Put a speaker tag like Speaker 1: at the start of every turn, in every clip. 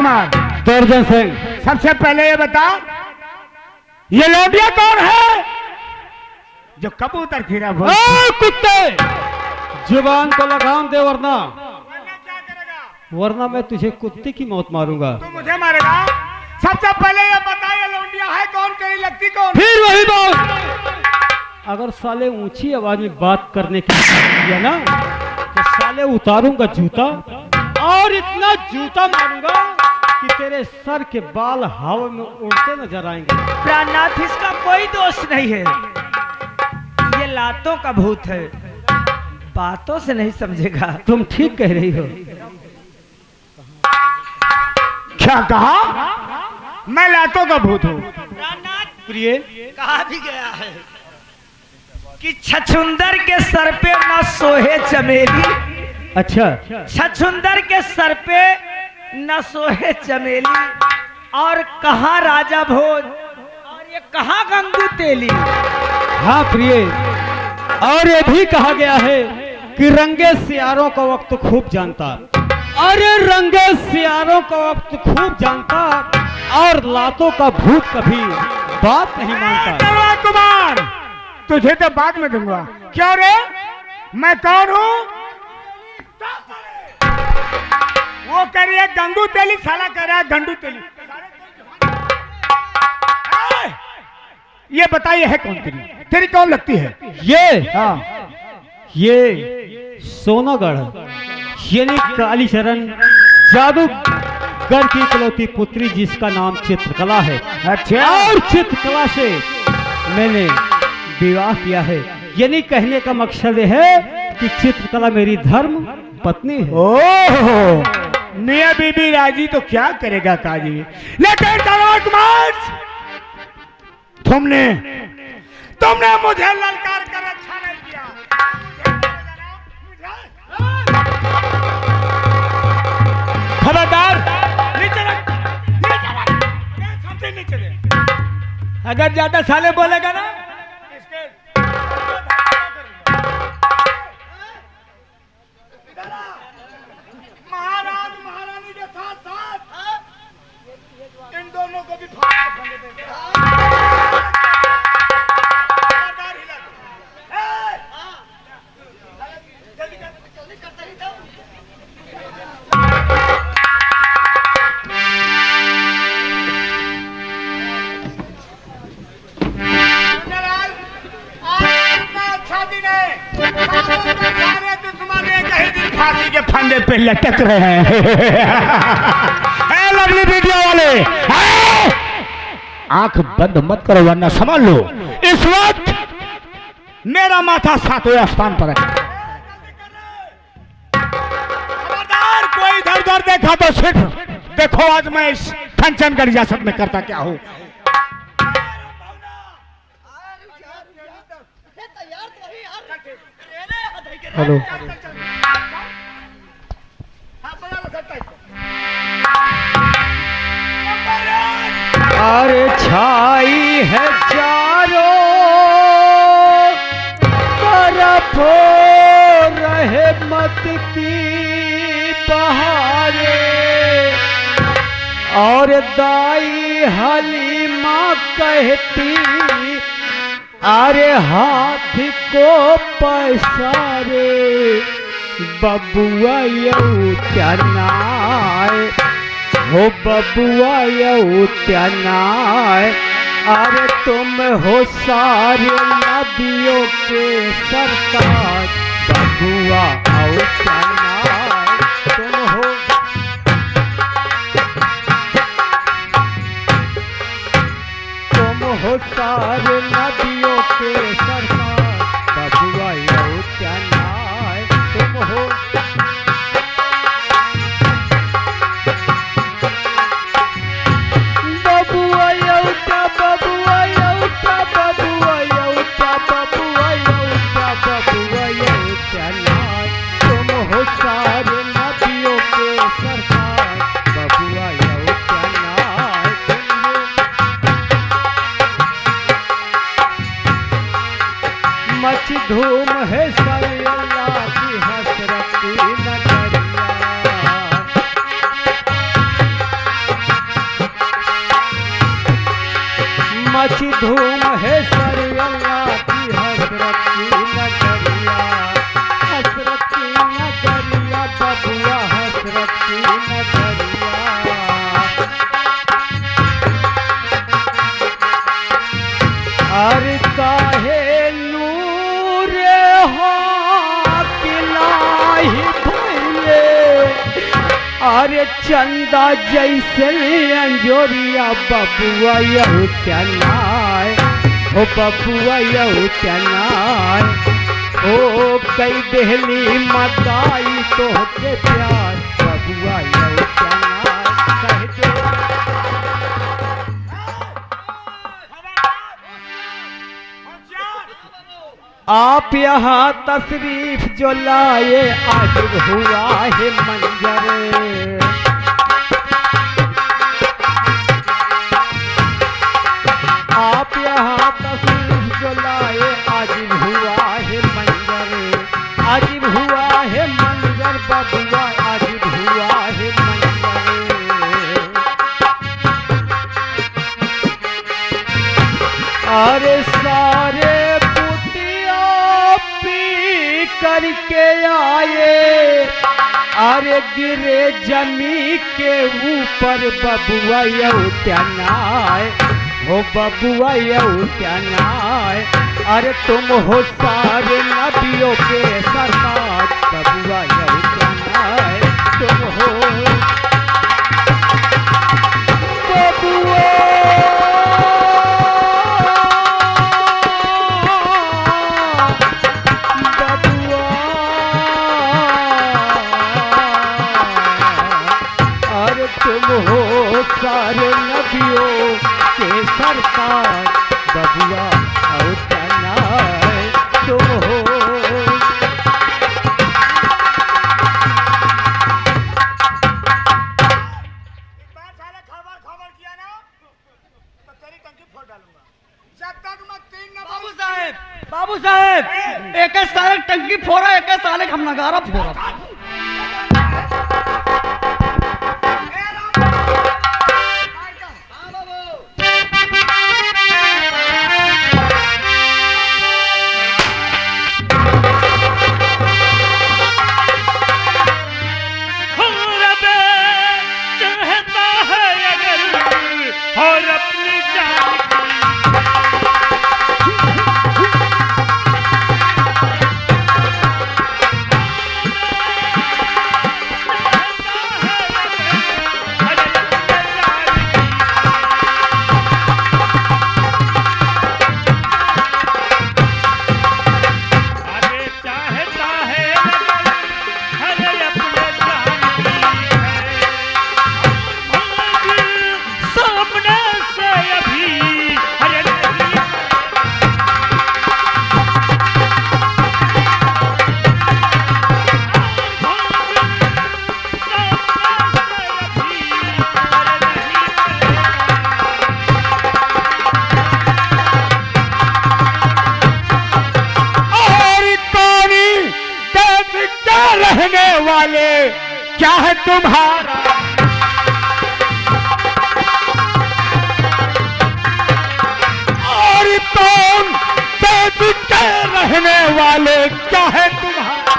Speaker 1: कुमार?
Speaker 2: दर्जन सिंह।
Speaker 1: सबसे पहले ये बता, ये लौंडिया कौन है जो कबूतर खीरा बोल?
Speaker 2: कुत्ते, जुबान को लगाम दे वरना
Speaker 1: क्या करेगा?
Speaker 2: वरना मैं तुझे कुत्ते की मौत मारूंगा।
Speaker 1: तू मुझे मारेगा? सबसे पहले ये बता, ये लौंडिया है कौन, तेरी लगती कौन?
Speaker 2: फिर वही बात, अगर साले ऊंची आवाज में बात करने की किया ना तो साले उतारूंगा जूता और इतना जूता मारूंगा कि तेरे सर के बाल हवा में उड़ते नजर आएंगे।
Speaker 3: प्राणनाथ, इसका कोई दोष नहीं है, ये लातों का भूत है, बातों से नहीं समझेगा।
Speaker 2: तुम ठीक कह रही हो।
Speaker 1: क्या कहा? मैं लातों का भूत हूँ?
Speaker 3: प्राणनाथ
Speaker 2: प्रिय,
Speaker 3: कहा भी गया है कि छछुंदर के सर पे न सोहे चमेली।
Speaker 2: अच्छा,
Speaker 3: छछुंदर के सर पे न सोहे चमेली, और कहा राजा भोज, और ये कहा गंगू तेली।
Speaker 2: हाँ प्रिय, और ये भी कहा गया है कि रंगे सियारों का वक्त खूब जानता। अरे रंगे सियारों का वक्त खूब जानता और लातों का भूत कभी बात नहीं मानता।
Speaker 1: कुमार, तुझे तो बाद में दूंगा। क्यों रे, मैं कौन हूँ? वो कह रही है गंगू तेली, साला कह रहा है गंडू तेली। ये बताइए है कौन तेरी? तेरी कौन लगती है?
Speaker 2: ये
Speaker 1: हाँ,
Speaker 2: ये सोनागढ़ यानी कालीचरण जादूगर की इकलौती पुत्री जिसका नाम चित्रकला है।
Speaker 1: अच्छा।
Speaker 2: और चित्रकला से मैंने विवाह किया है, यानी कहने का मकसद है कि चित्रकला मेरी धर्म पत्नी है।
Speaker 1: ओह, मियां बीबी राजी तो क्या करेगा काजी। लेकिन कुमार, तुमने मुझे ललकार कर अच्छा नहीं किया। खबरदार, नीचे रख, नीचे रख। अगर ज्यादा साले बोलेगा ना, इसके महाराज महारानी के साथ साथ इन दोनों को भी फांसी के फंदे पे लटक रहे हैं। लवली वीडियो वाले, आंख बंद मत करो वरना समझ लो इस वक्त मेरा माथा सातवें स्थान पर है। खबरदार, कोई इधर उधर देखा तो सिर्फ देखो आज मैं इस कंचन की रियासत में करता क्या हूँ।
Speaker 2: हेलो, अरे छाई है चारों तरफ रहमत की बहारे, और दाई हलीमा कहती अरे हाथी को पसारे, बबुआ यू त्यानाए, हो बबुआ यू त्यानाए, अरे तुम हो सारे नदियों के सरताज, बबुआ औ त्यानाए, तुम हो सारे नदियों के सरताज, बबुआ यू त्यानाए, तुम हो बबुआ यौटा, बबुआ यौटा, बबुआ यौटा, बबुआ यौटा, बबुआ यौटा नाय, तुम हो सारे नदियों के सरताज, बबुआ यौटा नाय, तुम हो माची धूम है सरिया की हसरत की नजरिया, हसरत की नजरिया बबुआ हसरत की नजरिया। अरे काहे नूर हो किलाही भइले, अरे चंदा जैसे अंजोरिया बबुआ यहू चनाय, हो बबुआ यहू चनाय, ओ कई देहली मदाई तोहके प्यार बबुआ यहू चनाय कह दे। आप यहाँ तशरीफ जो लाए आज हुआ है मंजर, आप यहाँ तशरीफ जो लाए आज हुआ है मंजर, आज हुआ है मंजर बबुआ आज हुआ है मंजर। अरे सारे करके आए, अरे गिरे जमी के ऊपर बबुआ यहू चनाय, हो बबुआ यहू चनाय, अरे तुम हो सारे नबियों के सरताज बबुआ यहू चनाय, तुम हो बबुआ तुम हो सारे नबियों के सरताज बबुआ और चनाय, तुम हो।
Speaker 1: एक बार साले खबर किया ना तो तेरी टंकी फोड़ डालूंगा। जब तक मैं 3 न
Speaker 3: बाबू साहेब एक साले टंकी फोड़ा, एक साले हम नगारा फोड़ा।
Speaker 1: रहने वाले क्या है तुम्हारा, और कौन देश के रहने वाले क्या है तुम्हारा,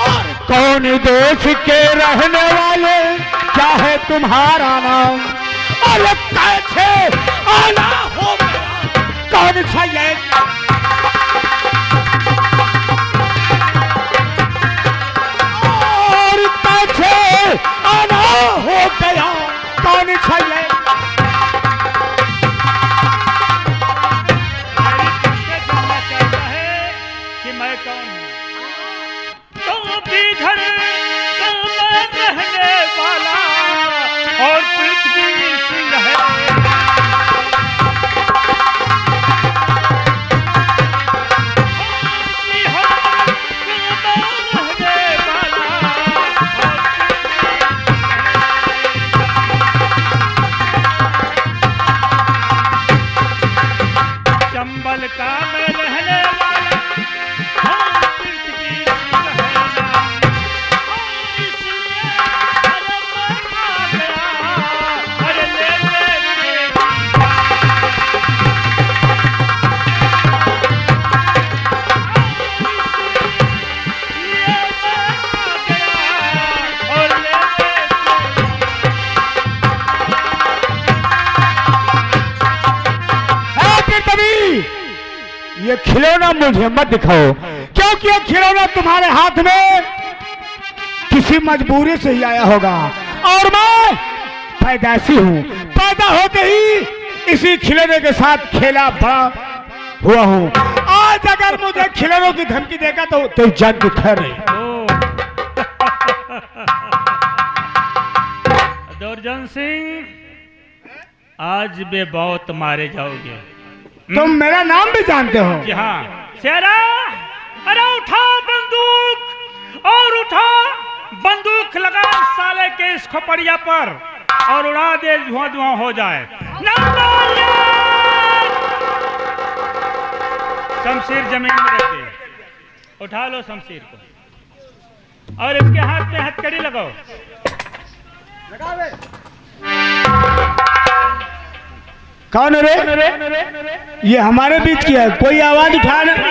Speaker 1: और कौन देश के रहने वाले क्या है तुम्हारा नाम, और कैसे आना हो कौन सा ये और कैसे आना हो गया कौन सा ये
Speaker 3: जानना चाहता है कि मैं कौन हूँ, तो बीघर तो मैं रहने वाला और पृथ्वी सिंह है।
Speaker 1: ये खिलौना मुझे मत दिखाओ, क्योंकि ये खिलौना तुम्हारे हाथ में किसी मजबूरी से ही आया होगा, और मैं पैदाइशी हूँ, पैदा होते ही इसी खिलौने के साथ खेला बड़ा हुआ हूँ। आज अगर मुझे खिलौनों की धमकी देगा तो जग खैर
Speaker 4: दुर्जन सिंह, आज बेबौत मारे जाओगे।
Speaker 1: तुम मेरा नाम भी जानते हो?
Speaker 4: जी हाँ। शेरा, अरे उठा बंदूक और उठा बंदूक, लगा साले के इस खोपड़िया पर और उड़ा दे, धुआं धुआं हो जाए। शमशीर जमीन में रख दे, उठा लो शमशीर को और इसके हाथ में हथकड़ी लगाओ।
Speaker 1: कौन रे? ये हमारे बीच की है, कोई आवाज उठा नहीं।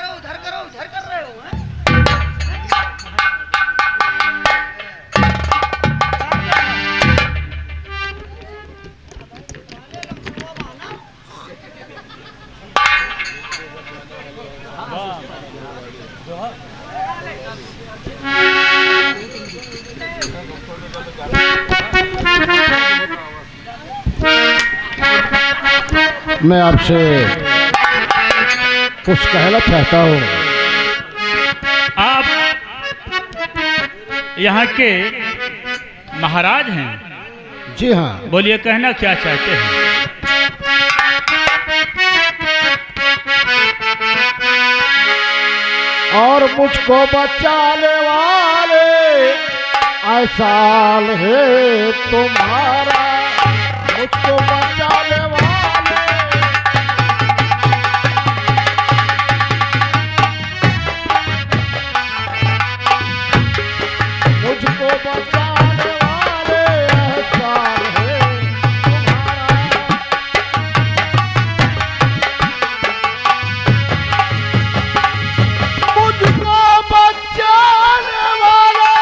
Speaker 3: उधर करो, उधर कर रहे हो।
Speaker 5: मैं आपसे कुछ कहना चाहता हूँ।
Speaker 4: आप यहाँ के महाराज हैं?
Speaker 5: जी हाँ।
Speaker 4: बोलिए, कहना क्या चाहते हैं?
Speaker 5: और मुझको बचाने वाले ऐसा है तुम्हारा, मुझको बचाने वाले मुझको बचाने वाले ऐसा है तुम्हारा, मुझको बचाने वाला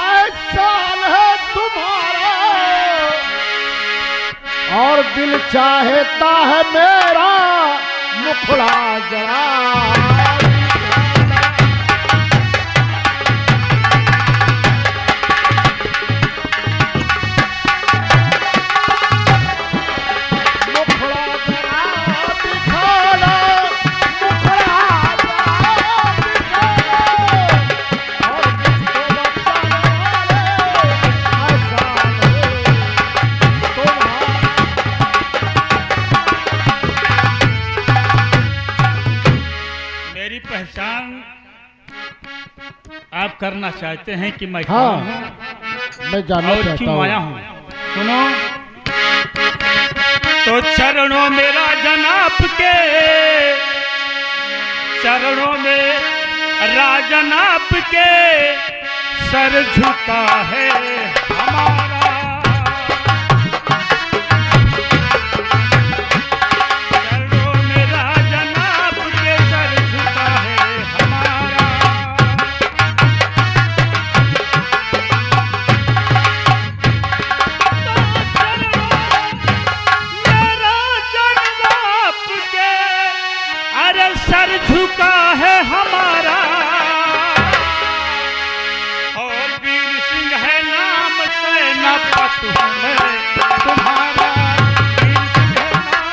Speaker 5: ऐसा है तुम्हारा, और दिल चाहता है मेरा मुखड़ा जरा।
Speaker 4: पहचान आप करना चाहते हैं कि मैं
Speaker 5: हाँ,
Speaker 4: कौन हूं
Speaker 5: मैं जानना
Speaker 4: और
Speaker 5: चाहता
Speaker 4: क्यों
Speaker 5: हूँ।
Speaker 4: आया हूं? सुनो, तो चरणों में राजन आपके, चरणों में राजन आपके सर झुका है हमारा। सर झुका है हमारा, और वीर सिंह है नाम सेनापति हूं मैं तुम्हारा। वीर सिंह है नाम,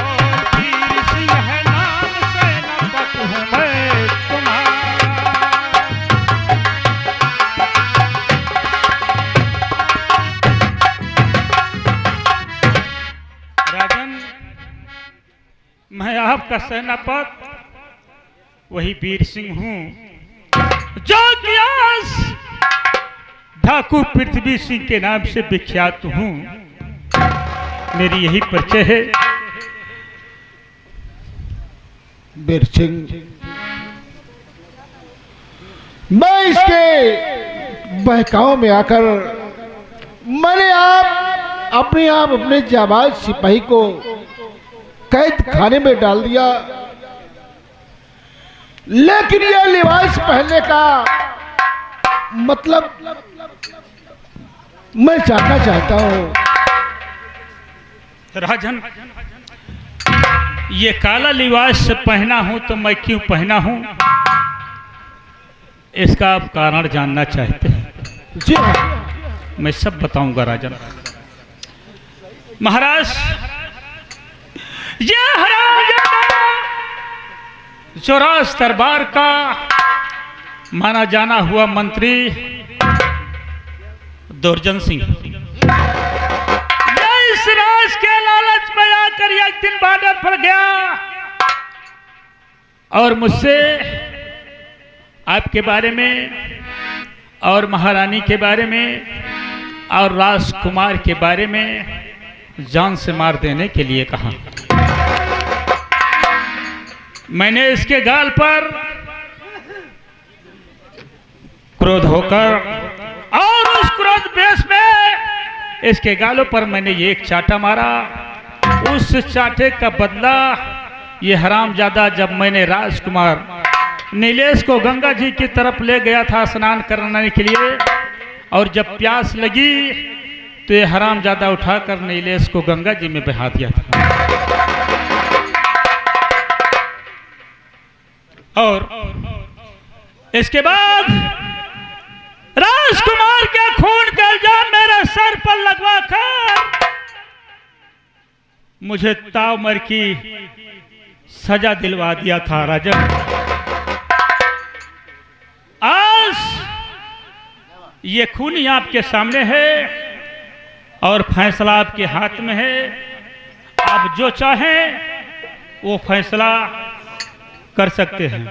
Speaker 4: और वीर सिंह है नाम सेनापति हूं मैं तुम्हारा। राजन, मैं आपका सेनापति वही वीर सिंह हूं जो व्यास ठाकुर पृथ्वी सिंह के नाम से विख्यात हूं। मेरी यही परिचय है।
Speaker 5: वीर सिंह, मैं इसके बहकाव में आकर मैंने अपने जाबाज सिपाही को कैद खाने में डाल दिया, लेकिन यह लिबास पहनने का मतलब मैं जानना चाहता हूँ।
Speaker 4: राजन, ये काला लिबास पहना हूं तो मैं क्यों पहना हूं, इसका आप कारण जानना चाहते हैं?
Speaker 5: जी हाँ।
Speaker 4: मैं सब बताऊंगा राजन। महाराज, ये हरामजादा जो राज दरबार का माना जाना हुआ मंत्री दुर्जन सिंह, इस राज के लालच में आकर एक दिन बॉर्डर पर गया और मुझसे आपके बारे में और महारानी के बारे में और राजकुमार के बारे में जान से मार देने के लिए कहा। मैंने इसके गाल पर क्रोध होकर और उस क्रोध बेस में इसके गालों पर मैंने ये एक चाटा मारा। उस चाटे का बदला ये हरामजादा, जब मैंने राजकुमार नीलेश को गंगा जी की तरफ ले गया था स्नान कराने के लिए, और जब प्यास लगी तो ये हरामजादा उठाकर नीलेश को गंगा जी में बहा दिया था। और इसके बाद राजकुमार के खून का इल्जाम मेरे सर पर लगवाकर मुझे ताउमर की सजा दिलवा दिया था। राजन, आज ये खून आपके सामने है और फैसला आपके हाथ में है। आप जो चाहें वो फैसला कर सकते हैं।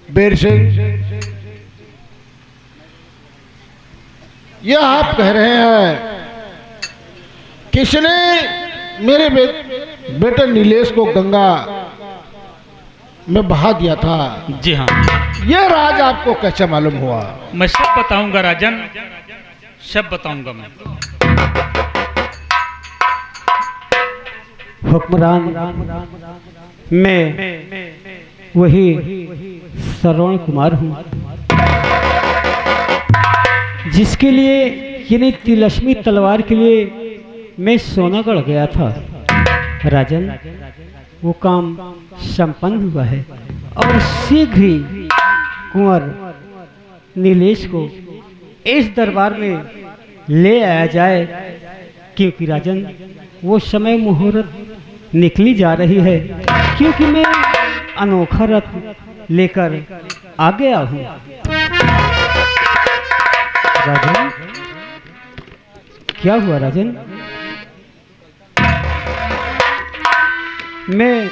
Speaker 5: बीर सिंह, यह आप कह रहे हैं किसने मेरे बेटे नीलेश को गंगा में बहा दिया था?
Speaker 4: जी हाँ,
Speaker 5: यह राज आपको कैसे मालूम हुआ?
Speaker 4: मैं सब बताऊंगा राजन, सब बताऊंगा मैं।
Speaker 2: हुक्मरान, मैं वही श्रवण कुमार हूँ जिसके लिए यानी तिलस्मी तलवार के लिए मैं सोनागढ़ गया था। राजन, वो काम संपन्न हुआ है और शीघ्र ही कुंवर नीलेश को इस दरबार में ले आया जाए, क्योंकि राजन वो समय मुहूर्त निकली जा रही है, क्योंकि मैं अनोखा रथ लेकर आ गया हूँ। राजन, क्या हुआ राजन? मैं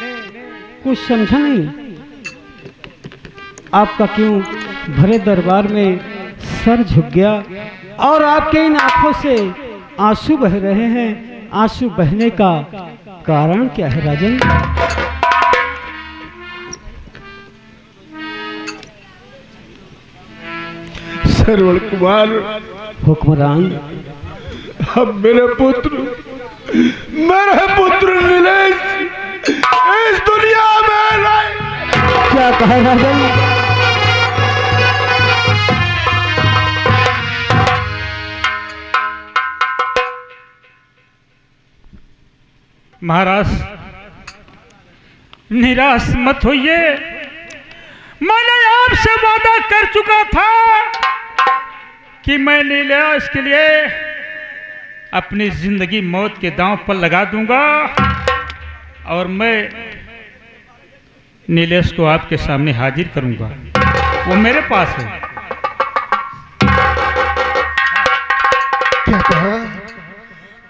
Speaker 2: कुछ समझा नहीं। आपका क्यों भरे दरबार में सर झुक गया और आपके इन आंखों से आंसू बह रहे हैं? आंसू बहने का कारण क्या है राजन?
Speaker 5: श्रवण कुमार,
Speaker 2: हुक्मरान,
Speaker 5: अब मेरे पुत्र नीलेश इस दुनिया में नहीं।
Speaker 2: क्या कहा राजन?
Speaker 4: महाराज, निराश मत होइए। मैंने आपसे वादा कर चुका था कि मैं नीलेश के लिए अपनी जिंदगी मौत के दांव पर लगा दूंगा और मैं नीलेश को आपके सामने हाजिर करूंगा। वो मेरे पास है।
Speaker 5: क्या कहा?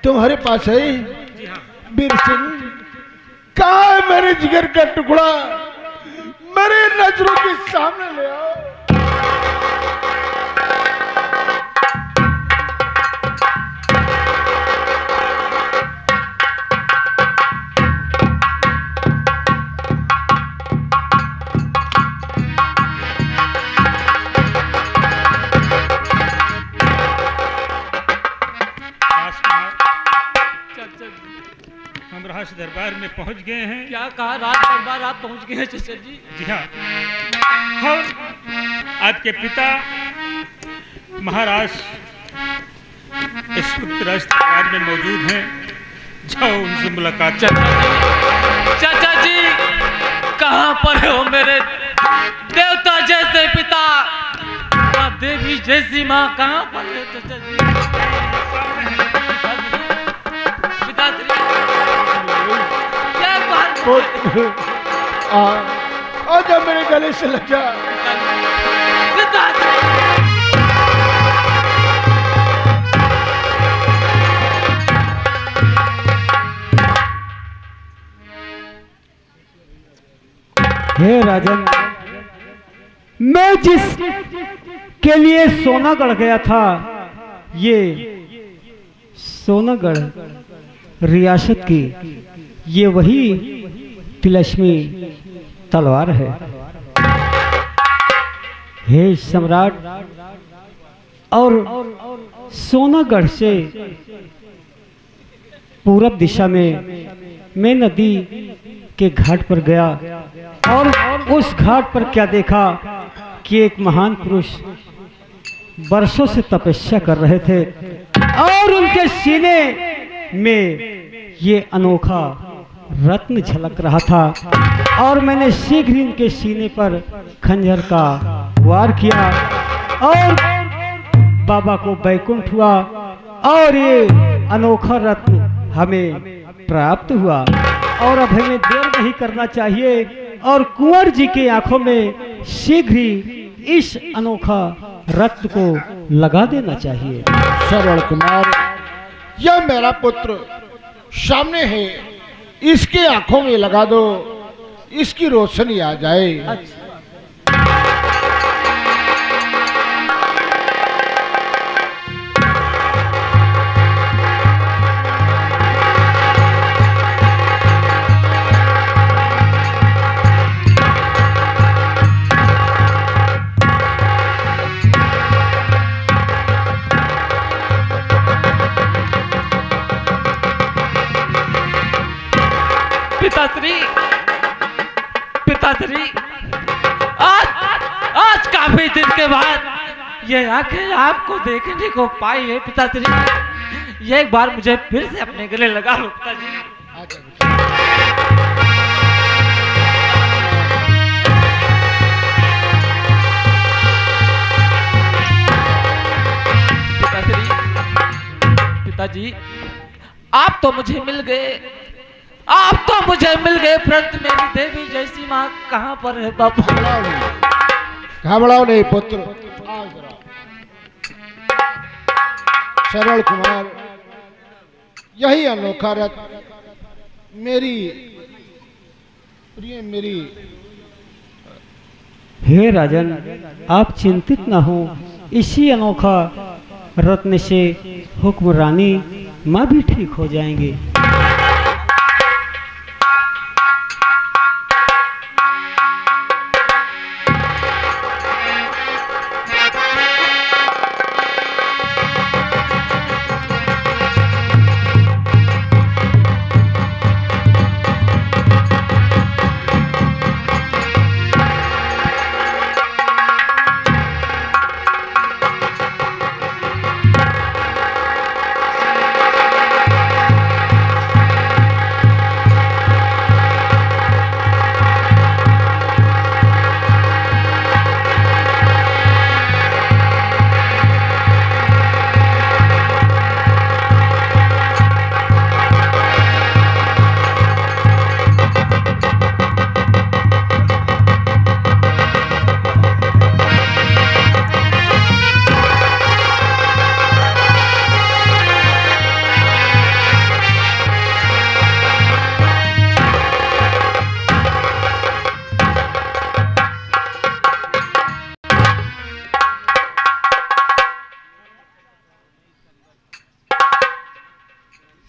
Speaker 5: तुम्हारे पास है? बीर सिंह, कहाँ है मेरे जिगर का टुकड़ा? मेरे नजरों के सामने ले आओ।
Speaker 4: राज दरबार में पहुंच गए हैं।
Speaker 6: क्या कहा? राज दरबार आप पहुंच गए हैं चाचा जी?
Speaker 4: जी हाँ, और आपके पिता महाराज इस वक्त राज दरबार में मौजूद हैं। जाओ उनसे मुलाकात।
Speaker 6: चाचा जी कहाँ पर हो मेरे देवता जैसे पिता, माँ देवी जैसी माँ कहाँ पर है चाचा जी? पिताश्री क्या बात?
Speaker 5: आजा मेरे गले से लग जा।
Speaker 6: पिताश्री
Speaker 2: हे राजन, मैं जिस के लिए सोनागढ़ गया था, ये सोनागढ़ रियासत की ये वही तिलस्मी तलवार है। हे सम्राट, और सोनागढ़ से पूरब दिशा में मैं नदी के घाट पर गया और उस घाट पर क्या देखा कि एक महान पुरुष वर्षों से तपस्या कर रहे थे और उनके सीने में ये अनोखा रत्न झलक रहा था, और मैंने शीघ्र ही उनके सीने पर खंजर का वार किया और बाबा को वैकुंठ हुआ और ये अनोखा रत्न हमें प्राप्त हुआ। और अब हमें देर नहीं करना चाहिए और कुंवर जी के आंखों में शीघ्र ही इस अनोखा रत्न को लगा देना चाहिए।
Speaker 5: सरल कुमार, यह मेरा पुत्र सामने है, इसके आंखों में लगा दो, इसकी रोशनी आ जाए।
Speaker 6: पिताश्री आज काफी दिन के बाद ये आंखें आपको देखने को पाई है पिताश्री। ये एक बार मुझे फिर से अपने गले लगा लो पिताजी। पिताजी आप तो मुझे मिल गए, आप तो मुझे मिल गए, परंतु मेरी देवी जैसी माँ कहाँ पर है बाबा?
Speaker 5: घबराओ नहीं पुत्र, आओ जरा। सरल कुमार, यही अनोखा रत्न मेरी प्रिय मेरी।
Speaker 2: हे राजन, आप चिंतित न हो, इसी अनोखा रत्न से हुक्मरानी माँ भी ठीक हो जाएंगे।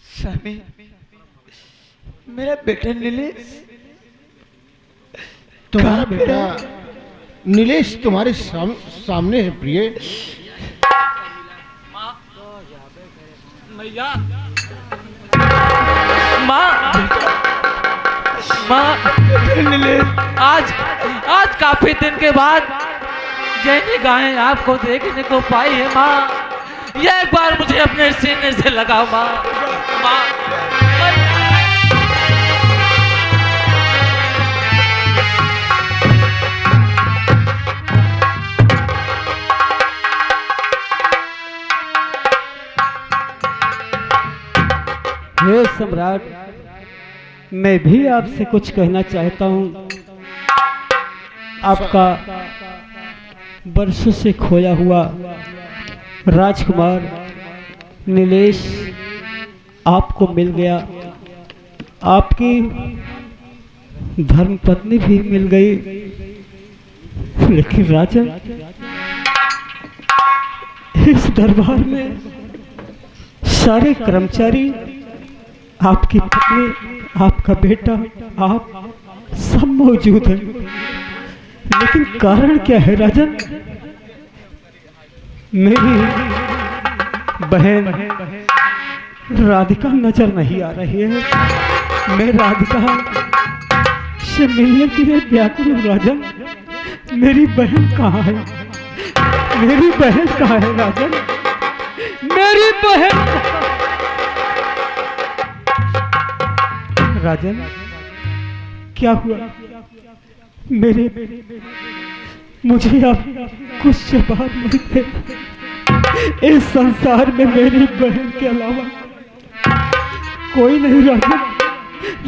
Speaker 3: स्वामी, मेरा बेटा नीलेश
Speaker 5: तुम्हारा बेटा नीलेश तुम्हारे सामने है प्रिय।
Speaker 6: मैया माँ माँ आज आज काफी दिन के बाद जैनी गायें आपको देखने को पाई है माँ। ये एक बार मुझे अपने सीने से लगाओ माँ। माँ
Speaker 2: हे सम्राट, मैं भी आपसे कुछ कहना चाहता हूँ। आपका वर्षों से खोया हुआ राजकुमार नीलेश आपको मिल गया। आपकी धर्मपत्नी भी मिल गई, लेकिन राजा इस दरबार में सारे कर्मचारी, आपकी पत्नी, आपका बेटा, आप सब मौजूद हैं, लेकिन कारण क्या है राजन? मेरी बहन राधिका नजर नहीं आ रही है। मैं राधिका से मिलने के लिए व्याकुल हूँ राजन। मेरी बहन कहाँ है? मेरी बहन कहाँ है राजन? मेरी बहन राजन, क्या हुआ? मुझे अब कुछ जवाब नहीं दे। इस संसार में मेरी बहन के अलावा कोई नहीं राजन।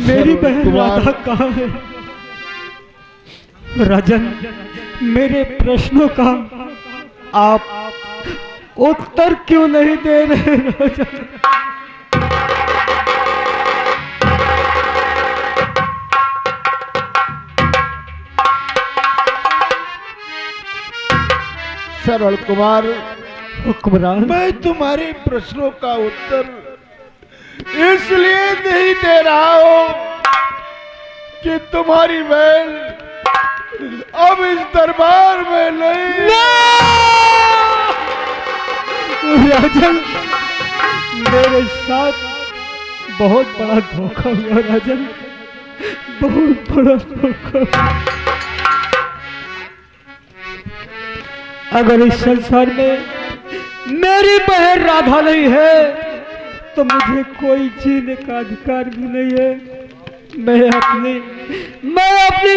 Speaker 2: मेरी बहन राधा कहाँ है? राजन, मेरे प्रश्नों का आप उत्तर क्यों नहीं दे रहे राजन?
Speaker 5: सरवण कुमार,
Speaker 2: हुक्मरान,
Speaker 5: मैं तुम्हारे प्रश्नों का उत्तर इसलिए नहीं दे रहा हूं कि तुम्हारी बहन अब इस दरबार में नहीं।
Speaker 2: राजन, मेरे साथ बहुत बड़ा धोखा हुआ राजन, बहुत बड़ा धोखा। अगर इस संसार में मेरी बहन राधा नहीं है तो मुझे कोई जीने का अधिकार भी नहीं है। मैं अपनी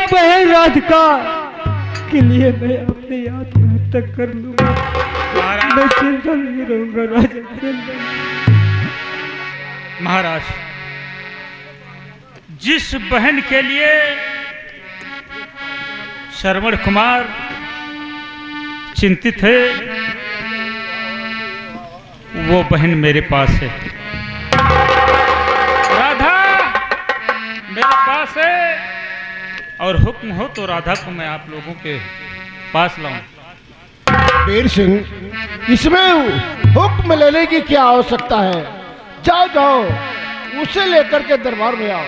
Speaker 2: बहन राधिका के लिए मैं अपनी आत्महत्या कर लूंगा। मैं जिंदा नहीं रहूंगा राजा।
Speaker 4: महाराज, जिस बहन के लिए श्रवण कुमार चिंतित है, वो बहन मेरे पास है। राधा मेरे पास है, और हुक्म हो तो राधा को मैं आप लोगों के पास लाऊं।
Speaker 5: वीर सिंह, इसमें हुक्म लेने की क्या आवश्यकता है? जाओ जाओ, उसे लेकर के दरबार में आओ।